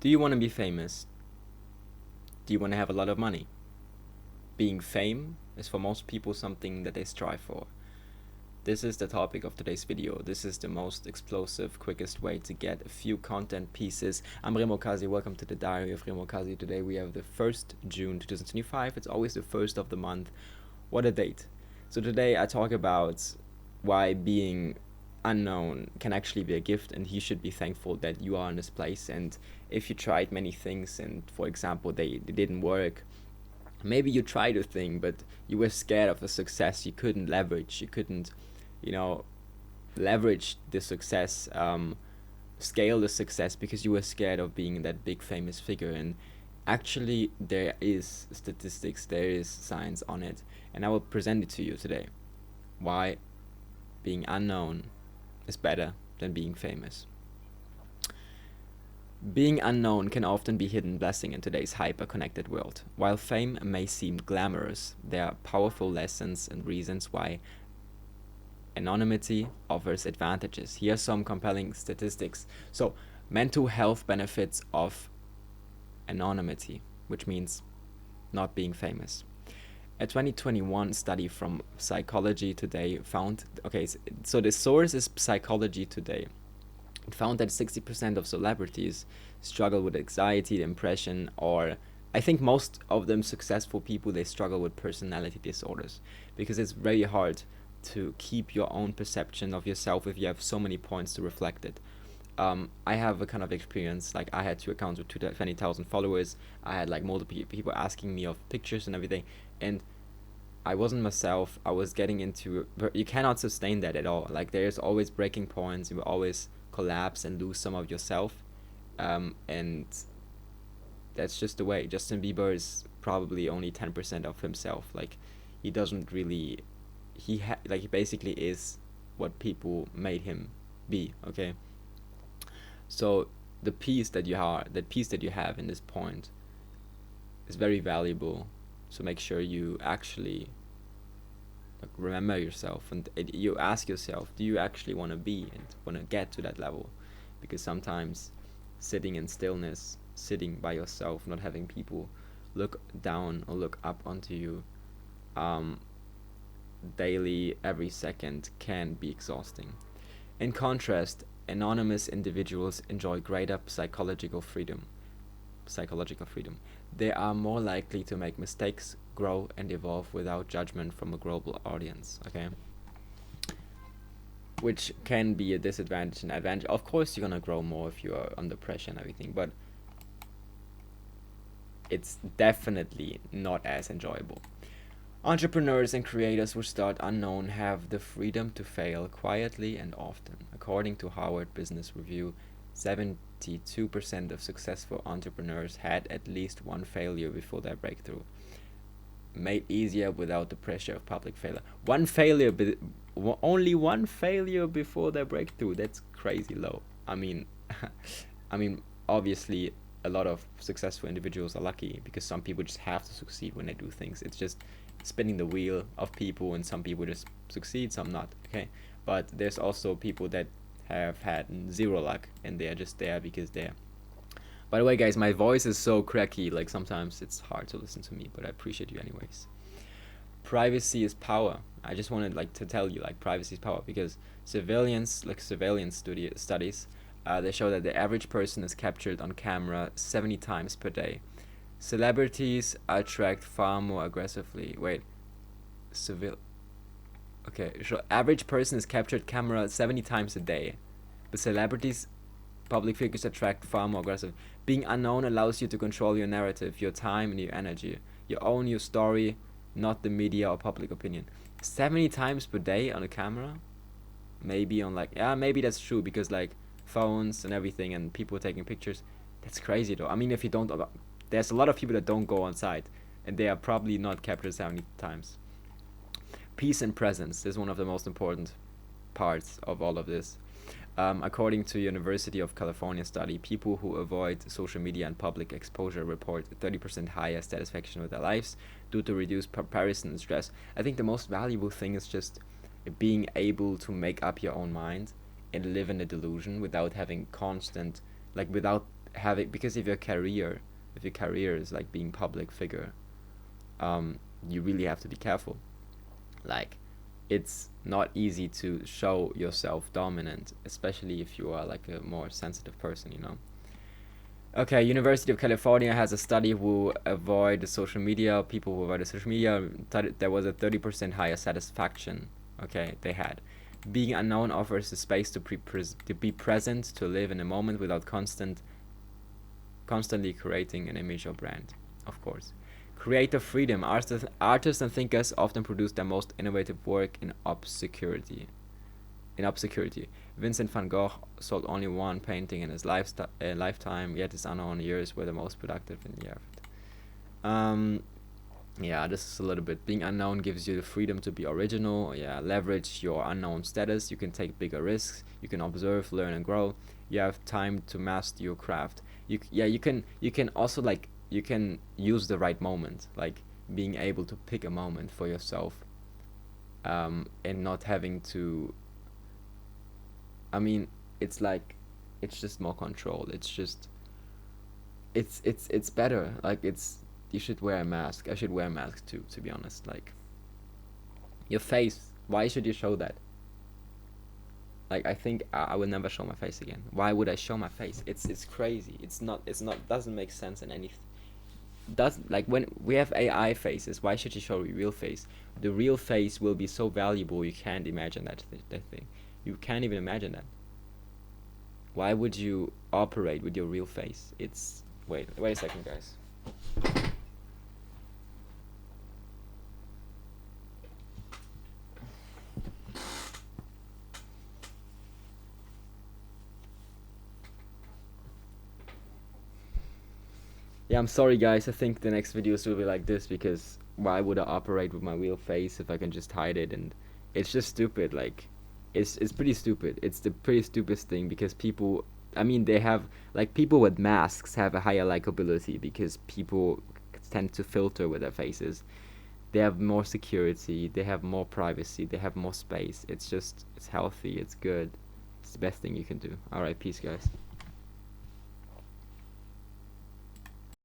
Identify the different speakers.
Speaker 1: Do you want to be famous? Do you want to have a lot of money? Being fame is for most people something that they strive for. This is the topic of today's video. This is the most explosive, quickest way to get a few content pieces. I'm REMO Kazzi. Welcome to the Diary of REMO Kazzi. Today we have the 1st June 2025. It's always the first of the month. What a date. So today I talk about why being unknown can actually be a gift, and you should be thankful that you are in this place. And if you tried many things and, for example, they didn't work, maybe you tried a thing but you were scared of the success, you couldn't leverage, you couldn't, leverage the success, scale the success, because you were scared of being that big famous figure. And actually there is statistics, there is science on it, and I will present it to you today, why being unknown is better than being famous. Being unknown can often be a hidden blessing in today's hyper-connected world. While fame may seem glamorous, there are powerful lessons and reasons why anonymity offers advantages. Here are some compelling statistics. So, mental health benefits of anonymity, which means not being famous. A 2021 study from Psychology Today found, so the source is Psychology Today. It found that 60% of celebrities struggle with anxiety, depression, or I think most of them successful people, they struggle with personality disorders, because it's very hard to keep your own perception of yourself if you have so many points to reflect it. I have a kind of experience, like I had 2 accounts with 20,000 followers. I had like multiple people asking me of pictures and everything, and I wasn't myself. I was getting into, you cannot sustain that at all. Like there's always breaking points. You will always collapse and lose some of yourself, and that's just the way. Justin Bieber is probably only 10% of himself. Like he doesn't really, he basically is what people made him be. Okay, so the piece that you have in this point is very valuable. So make sure you actually remember yourself, and you ask yourself, do you actually want to be and want to get to that level? Because sometimes sitting in stillness, sitting by yourself, not having people look down or look up onto you daily, every second, can be exhausting. In contrast, anonymous individuals enjoy greater psychological freedom. They are more likely to make mistakes, grow, and evolve without judgment from a global audience. Okay, which can be a disadvantage and advantage. Of course, you're gonna grow more if you are under pressure and everything, but it's definitely not as enjoyable. Entrepreneurs and creators who start unknown have the freedom to fail quietly and often. According to Harvard Business Review, 72% of successful entrepreneurs had at least one failure before their breakthrough. Made easier without the pressure of public failure. Only one failure before their breakthrough. That's crazy low. I mean, obviously, a lot of successful individuals are lucky, because some people just have to succeed when they do things. It's just spinning the wheel of people, and some people just succeed, some not. Okay, but there's also people that have had zero luck, and they're just there because they're. By the way, guys, my voice is so cracky, like sometimes it's hard to listen to me, but I appreciate you anyways. Privacy is power. I just wanted to tell you, privacy is power, because surveillance studies, they show that the average person is captured on camera 70 times per day. Celebrities are tracked far more aggressively. So average person is captured camera 70 times a day, but celebrities, public figures, are tracked far more aggressive. Being unknown allows you to control your narrative, your time, and your energy. You own your story, not the media or public opinion. 70 times per day on a camera? Maybe on maybe that's true, because phones and everything and people taking pictures. That's crazy though. I mean, if you don't, there's a lot of people that don't go on site, and they are probably not captured 70 times. Peace and presence is one of the most important parts of all of this. According to University of California study, people who avoid social media and public exposure report 30% higher satisfaction with their lives due to reduced comparison and stress. I think the most valuable thing is just being able to make up your own mind and live in a delusion without having constant, without having, because if your career is like being public figure, you really have to be careful. Like, it's not easy to show yourself dominant, especially if you are like a more sensitive person, you know. Okay, University of California has a study who avoid the social media. People who avoid the social media, there was a 30% higher satisfaction. Okay, they had. Being unknown offers the space to be present, to live in a moment without constantly creating an image or brand. Of course. Creative freedom. Artists and thinkers often produce their most innovative work in obscurity. Vincent van Gogh sold only one painting in his lifetime, yet his unknown years were the most productive in the earth. Yeah, this is a little bit. Being unknown gives you the freedom to be original. Yeah, leverage your unknown status. You can take bigger risks. You can observe, learn, and grow. You have time to master your craft. You can also, like, you can use the right moment, like being able to pick a moment for yourself, and not having to. I mean, it's like, it's just more control. It's just, it's better. Like, it's, you should wear a mask. I should wear a mask too, to be honest. Like, your face. Why should you show that? Like, I think I will never show my face again. Why would I show my face? It's crazy. It's not doesn't make sense in any. Does, like, when we have AI faces, why should you show your real face? The real face will be so valuable, you can't imagine that thing. You can't even imagine that. Why would you operate with your real face? It's, wait a second, guys. Yeah, I'm sorry, guys. I think the next videos will be like this, because why would I operate with my real face if I can just hide it? And it's just stupid. Like, it's pretty stupid. It's the pretty stupidest thing, because people, I mean, they have, like, people with masks have a higher likability because people tend to filter with their faces. They have more security, they have more privacy, they have more space. It's just, it's healthy, it's good. It's the best thing you can do. Alright, peace, guys.